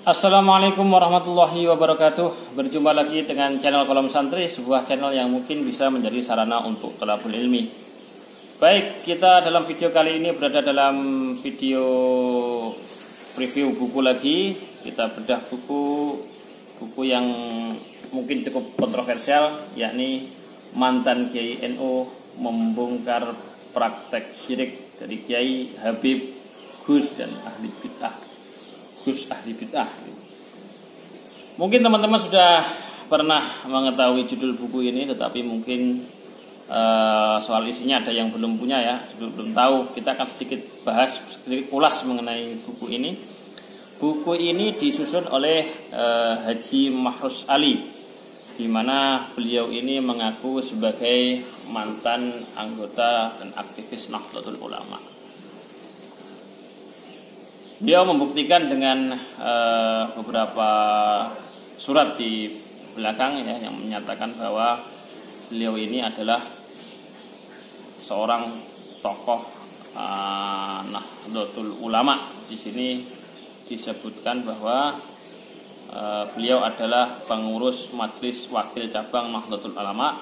Assalamualaikum warahmatullahi wabarakatuh. Berjumpa lagi dengan channel Kolom Santri, sebuah channel yang mungkin bisa menjadi sarana untuk thalabul ilmi. Baik, kita dalam video kali ini berada dalam video review buku lagi. Kita bedah buku yang mungkin cukup kontroversial, yakni Mantan Kiai NU Membongkar Praktek Syirik dari Kiai Habib Gus dan Ahli Bid'ah. Gus Ahli Bid'ah. Mungkin teman-teman sudah pernah mengetahui judul buku ini, tetapi mungkin soal isinya ada yang belum punya ya, belum tahu. Kita akan sedikit ulas mengenai buku ini. Buku ini disusun oleh Haji Mahrus Ali, di mana beliau ini mengaku sebagai mantan anggota dan aktivis Nahdlatul Ulama. Beliau membuktikan dengan beberapa surat di belakang ya, yang menyatakan bahwa beliau ini adalah seorang tokoh Nahdlatul Ulama. Di sini disebutkan bahwa beliau adalah pengurus Majelis Wakil Cabang Nahdlatul Ulama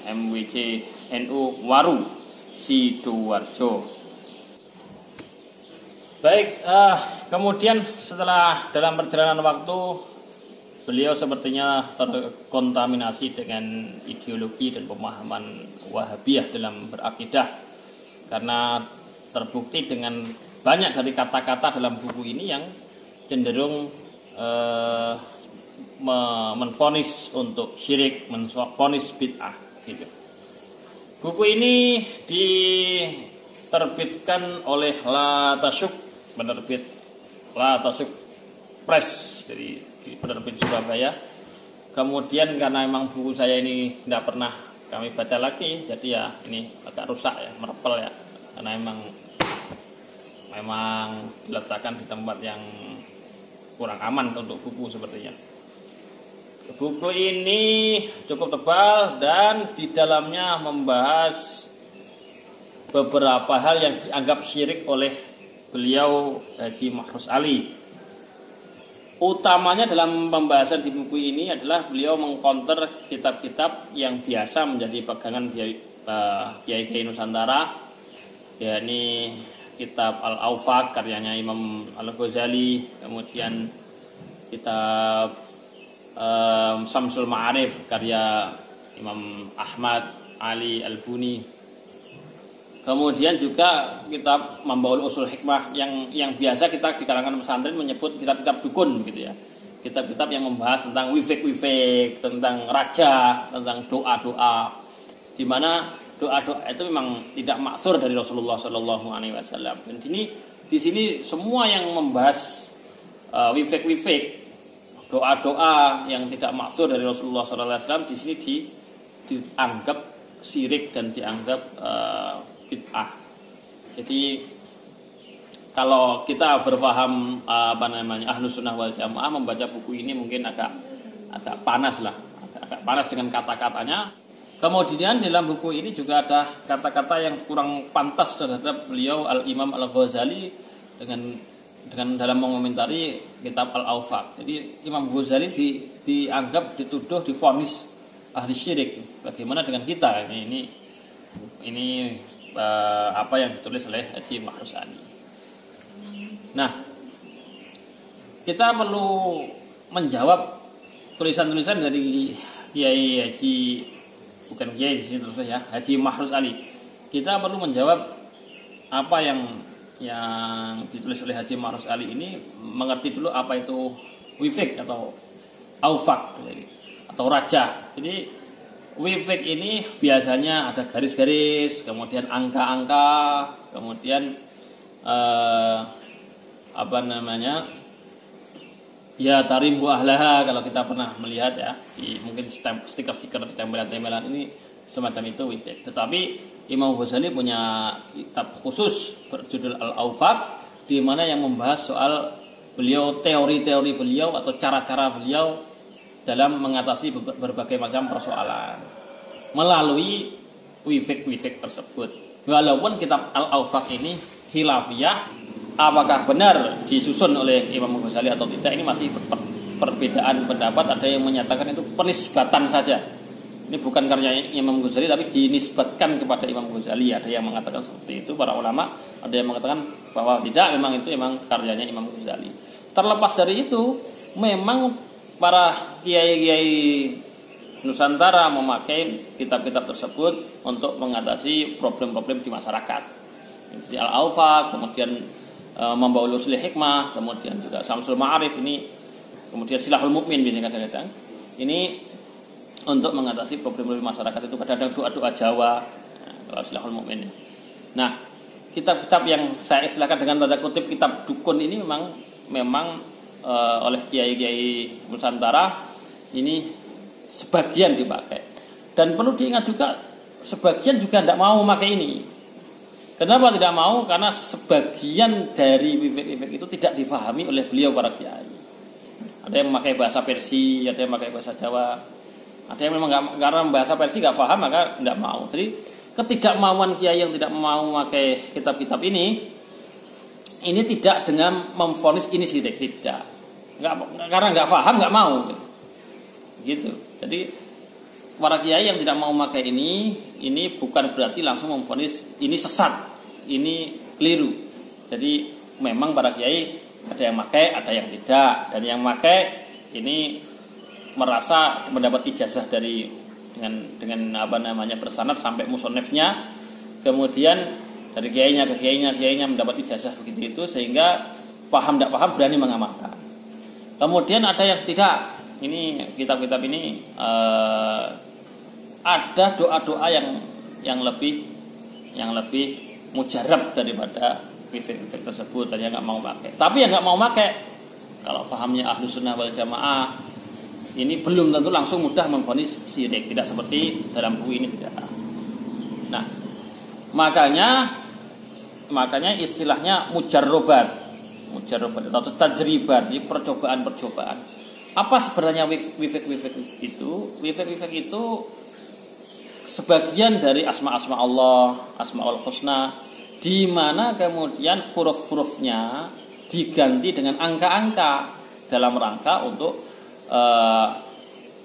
MWC NU Waru Sidoarjo. Baik, kemudian setelah dalam perjalanan waktu beliau sepertinya terkontaminasi dengan ideologi dan pemahaman Wahabiyah dalam berakidah, karena terbukti dengan banyak dari kata-kata dalam buku ini yang cenderung menvonis untuk syirik, menvonis bid'ah gitu. Buku ini diterbitkan oleh La Tasyuk, penerbit La Tasyuk Press dari penerbit Surabaya. Kemudian karena memang buku saya ini tidak pernah kami baca lagi, jadi ya ini agak rusak ya, merepel ya, karena memang diletakkan di tempat yang kurang aman untuk buku sepertinya. Buku ini cukup tebal dan di dalamnya membahas beberapa hal yang dianggap syirik oleh beliau Haji Mahrus Ali. Utamanya dalam pembahasan di buku ini adalah beliau mengcounter kitab-kitab yang biasa menjadi pegangan kiai-kiai Nusantara, yakni kitab Al-Awfaq karyanya Imam Al-Ghazali, kemudian kitab Samsul Ma'arif karya Imam Ahmad Ali Al-Buni. Kemudian juga kitab Mambaul Usul Hikmah yang biasa kita di kalangan pesantren menyebut kitab-kitab dukun gitu ya. Kitab-kitab yang membahas tentang wifik-wifik, tentang raja, tentang doa-doa, di mana doa-doa itu memang tidak maksur dari Rasulullah Shallallahu Alaihi Wasallam. Dan di sini semua yang membahas wifik-wifik, doa-doa yang tidak maksur dari Rasulullah Shallallahu Alaihi Wasallam di sini dianggap syirik dan dianggap bid'ah. Jadi kalau kita berpaham Ahlus Sunnah wal Jamaah, membaca buku ini mungkin agak panas lah, agak panas dengan kata-katanya. Kemudian dalam buku ini juga ada kata-kata yang kurang pantas terhadap beliau Al-Imam Al-Ghazali dengan dalam mengomentari kitab Al-Awfaq. Jadi Imam Ghazali dianggap, dituduh, divonis ahli syirik. Bagaimana dengan kita? Ini apa yang ditulis oleh Haji Mahrus Ali. Nah, kita perlu menjawab tulisan-tulisan dari Kiai Haji, bukan Kiai di sini terus ya, Haji Mahrus Ali. Kita perlu menjawab apa yang ditulis oleh Haji Mahrus Ali ini, mengerti dulu apa itu wifik atau awfaq atau raja. Jadi wifik ini biasanya ada garis-garis, kemudian angka-angka, kemudian ya tarimbu ahlaha, kalau kita pernah melihat ya, mungkin stiker-stiker di tempelan-tempelan ini semacam itu wifik. Tetapi Imam Ghazali punya kitab khusus berjudul Al-Awfaq, di mana yang membahas soal beliau, teori-teori beliau atau cara-cara beliau dalam mengatasi berbagai macam persoalan melalui wifik-wifik tersebut. Walaupun kitab Al-Awfaq ini khilafiyah, apakah benar disusun oleh Imam Ghazali atau tidak, ini masih perbedaan pendapat. Ada yang menyatakan itu penisbatan saja, ini bukan karya Imam Ghazali tapi dinisbatkan kepada Imam Ghazali. Ada yang mengatakan seperti itu para ulama, ada yang mengatakan bahwa tidak, memang itu memang karyanya Imam Ghazali. Terlepas dari itu, memang para kiai-kiai Nusantara memakai kitab-kitab tersebut untuk mengatasi problem-problem di masyarakat. Seperti Al-Awfa, kemudian Mambaul Ushul Hikmah, kemudian juga Syamsul Ma'arif ini, kemudian Silahul Mukmin biasanya kadang-kadang. Ini untuk mengatasi problem-problem masyarakat itu, kadang-kadang doa-doa Jawa, kalau Silahul Mukmin. Nah, kitab-kitab yang saya istilahkan dengan tanda kutip kitab dukun ini memang oleh kiai-kiai Nusantara ini sebagian dipakai. Dan perlu diingat juga, sebagian juga tidak mau memakai ini. Kenapa tidak mau? Karena sebagian dari wifek-wifek itu tidak difahami oleh beliau para kiai. Ada yang memakai bahasa Persia, ada yang memakai bahasa Jawa, ada yang memang nggak, karena bahasa Persia nggak paham maka tidak mau. Jadi ketidakmauan kiai yang tidak mau memakai kitab-kitab ini tidak dengan memvonis ini syirik, tidak. Karena nggak paham nggak mau. Gitu. Jadi para kiai yang tidak mau memakai ini bukan berarti langsung memvonis ini sesat, ini keliru. Jadi memang para kiai ada yang memakai, ada yang tidak, dan yang memakai ini merasa mendapat ijazah dengan bersanad sampai musonefnya, kemudian dari kiainya mendapat ijazah begitu itu, sehingga paham tidak paham berani mengamalkan. Kemudian ada yang tidak. Ini kitab-kitab ini ada doa-doa yang lebih mujarab daripada wifek tersebut, dan yang nggak mau pakai. Tapi yang nggak mau pakai, kalau pahamnya Ahlus Sunnah wal Jamaah, ini belum tentu langsung mudah memvonis syirik. Tidak seperti dalam buku ini, tidak. Nah, makanya istilahnya mujarrobat atau tajribat, ini percobaan. Apa sebenarnya wifek-wifek itu? Wifek-wifek itu sebagian dari asma-asma Allah, asmaul husna, di mana kemudian huruf-hurufnya diganti dengan angka-angka dalam rangka untuk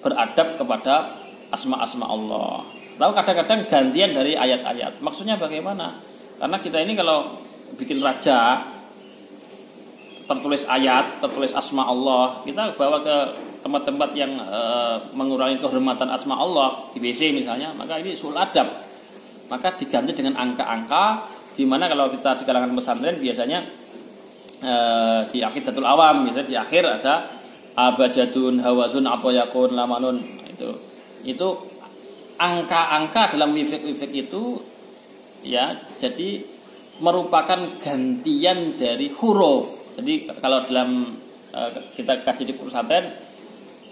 beradab kepada asma-asma Allah. Lalu kadang-kadang gantian dari ayat-ayat. Maksudnya bagaimana? Karena kita ini kalau bikin raja, tertulis ayat, tertulis asma Allah, kita bawa ke tempat-tempat yang mengurangi kehormatan asma Allah, di WC misalnya, maka ini sul adab. Maka diganti dengan angka-angka, di mana kalau kita di kalangan pesantren biasanya di Aqidatul Awam, misalnya di akhir ada abajadun, hawazun, atoyakun, lamanun, itu angka-angka dalam wifek itu ya, jadi merupakan gantian dari huruf. Jadi kalau dalam kita kaji di pesantren,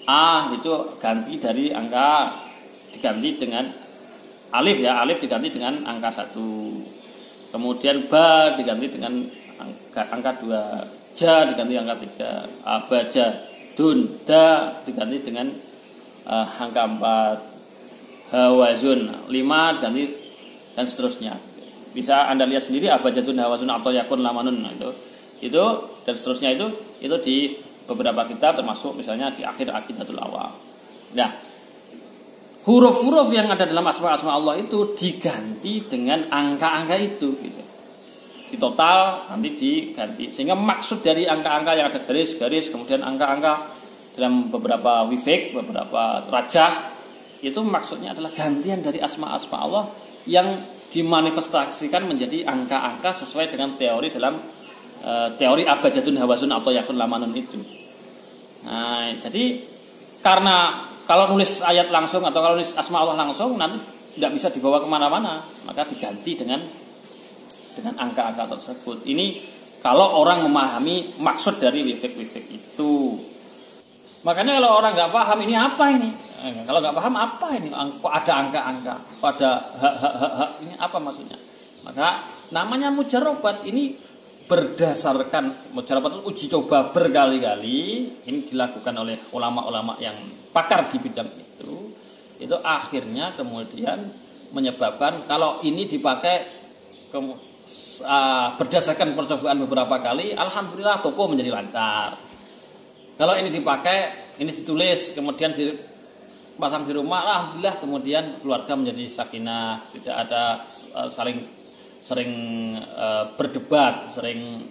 A itu ganti dari angka, diganti dengan alif ya, alif diganti dengan angka 1. Kemudian ba diganti dengan angka 2, ja diganti angka 3, abaja, dun, da diganti dengan angka 4, hawazun 5 diganti, dan seterusnya. Bisa Anda lihat sendiri abajatun, hawazun, atau yakun, lamanun, itu dan seterusnya, itu di beberapa kitab, termasuk misalnya di akhir Aqidatul Awam. Nah, huruf-huruf yang ada dalam asma-asma Allah itu diganti dengan angka-angka itu, gitu. Di total nanti diganti, sehingga maksud dari angka-angka yang ada garis-garis, kemudian angka-angka dalam beberapa wifek, beberapa rajah, itu maksudnya adalah gantian dari asma-asma Allah yang dimanifestasikan menjadi angka-angka sesuai dengan teori dalam teori abajatun, hawazun, atau yakun, lamanun itu. Nah, jadi karena kalau nulis ayat langsung atau kalau nulis asma Allah langsung nanti tidak bisa dibawa kemana-mana, maka diganti dengan angka-angka tersebut. Ini kalau orang memahami maksud dari wifek-wifek itu. Makanya kalau orang nggak paham ini apa ini, kalau nggak paham apa ini, kok ada angka-angka, kok ada ini apa maksudnya? Maka namanya mujarobat ini berdasarkan mujarobat itu uji coba berkali-kali, ini dilakukan oleh ulama-ulama yang pakar di bidang itu akhirnya kemudian menyebabkan kalau ini dipakai berdasarkan percobaan beberapa kali, alhamdulillah toko menjadi lancar. Kalau ini dipakai, ini ditulis, kemudian dipasang di rumah, alhamdulillah kemudian keluarga menjadi sakinah, tidak ada sering berdebat, sering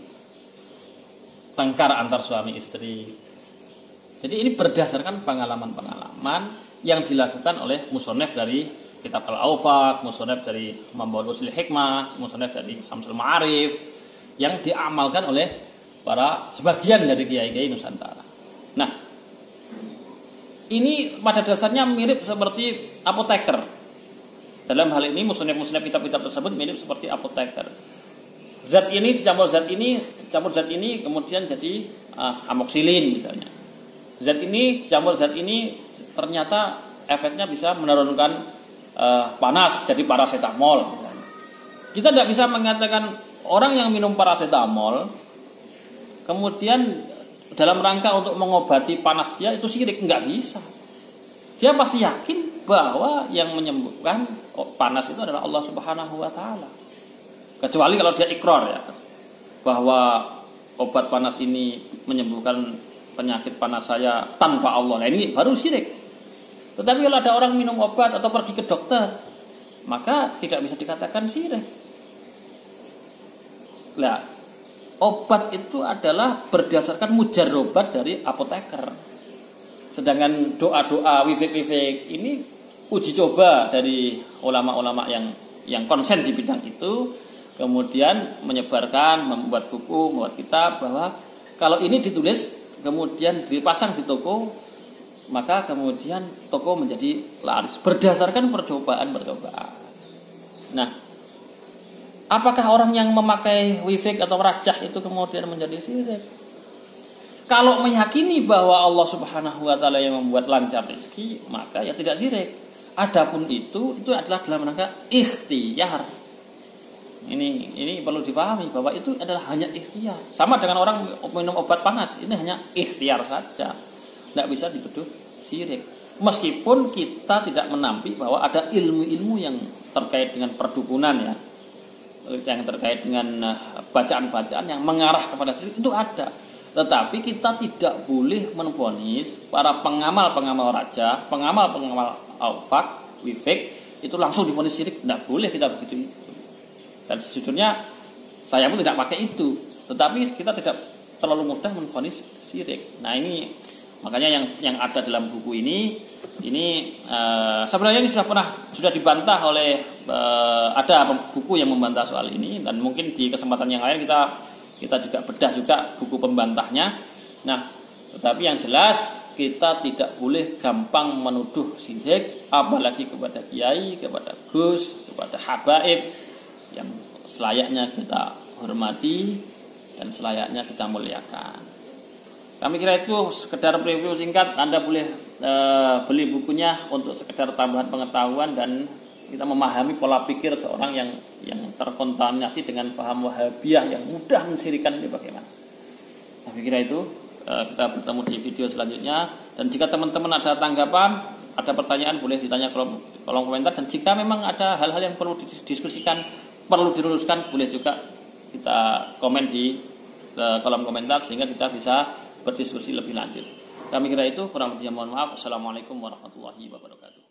tengkar antar suami istri. Jadi ini berdasarkan pengalaman-pengalaman yang dilakukan oleh musonef dari kitab Al-Awfaq, musonef dari Mambaul Usul Hikmah, musonef dari Samsul Ma'arif, yang diamalkan oleh para sebagian dari kiai-kiai Nusantara. Nah, ini pada dasarnya mirip seperti apoteker. Dalam hal ini musonef-musonef kitab-kitab tersebut mirip seperti apoteker. Zat ini dicampur zat ini, campur zat ini, kemudian jadi amoksilin misalnya. Zat ini dicampur zat ini, ternyata efeknya bisa menurunkan panas, jadi paracetamol. Kita tidak bisa mengatakan orang yang minum paracetamol kemudian dalam rangka untuk mengobati panas dia itu syirik, nggak bisa. Dia pasti yakin bahwa yang menyembuhkan panas itu adalah Allah Subhanahu wa taala. Kecuali kalau dia ikrar ya, bahwa obat panas ini menyembuhkan penyakit panas saya tanpa Allah. Nah, ini baru syirik. Tetapi kalau ada orang minum obat atau pergi ke dokter, maka tidak bisa dikatakan syirik. Nah, obat itu adalah berdasarkan mujarrobat dari apoteker. Sedangkan doa-doa wifik-wifik ini uji coba dari ulama-ulama yang konsen di bidang itu, kemudian menyebarkan, membuat buku, membuat kitab, bahwa kalau ini ditulis kemudian dipasang di toko, maka kemudian toko menjadi laris berdasarkan percobaan. Nah, apakah orang yang memakai wifik atau rajah itu kemudian menjadi syirik? Kalau meyakini bahwa Allah Subhanahu wa taala yang membuat lancar rezeki, maka ya tidak syirik. Adapun itu adalah dalam rangka ikhtiar. Ini perlu dipahami bahwa itu adalah hanya ikhtiar. Sama dengan orang minum obat panas, ini hanya ikhtiar saja. Tidak bisa dituduh syirik. Meskipun kita tidak menampik bahwa ada ilmu-ilmu yang terkait dengan perdukunan ya, yang terkait dengan bacaan-bacaan yang mengarah kepada syirik, itu ada. Tetapi kita tidak boleh menvonis para pengamal-pengamal raja, pengamal-pengamal awfaq, wifik, itu langsung divonis syirik. Tidak boleh kita begitu. Dan sejujurnya saya pun tidak pakai itu. Tetapi kita tidak terlalu mudah menvonis syirik. Nah, ini makanya yang ada dalam buku ini sebenarnya ini sudah dibantah oleh ada buku yang membantah soal ini, dan mungkin di kesempatan yang lain kita juga bedah juga buku pembantahnya. Nah, tetapi yang jelas kita tidak boleh gampang menuduh syirik, apalagi kepada kiai, kepada gus, kepada habaib yang selayaknya kita hormati dan selayaknya kita muliakan. Kami kira itu sekedar preview singkat. Anda boleh beli bukunya untuk sekedar tambahan pengetahuan dan kita memahami pola pikir seorang yang terkontaminasi dengan paham Wahabiyah yang mudah mensyirikan ini bagaimana. Kami kira itu. Kita bertemu di video selanjutnya. Dan jika teman-teman ada tanggapan, ada pertanyaan, boleh ditanya kolom komentar. Dan jika memang ada hal-hal yang perlu didiskusikan, perlu diluruskan, boleh juga kita komen di kolom komentar sehingga kita bisa berdiskusi lebih lanjut. Kami kira itu, kurang lebihnya mohon maaf. Assalamualaikum warahmatullahi wabarakatuh.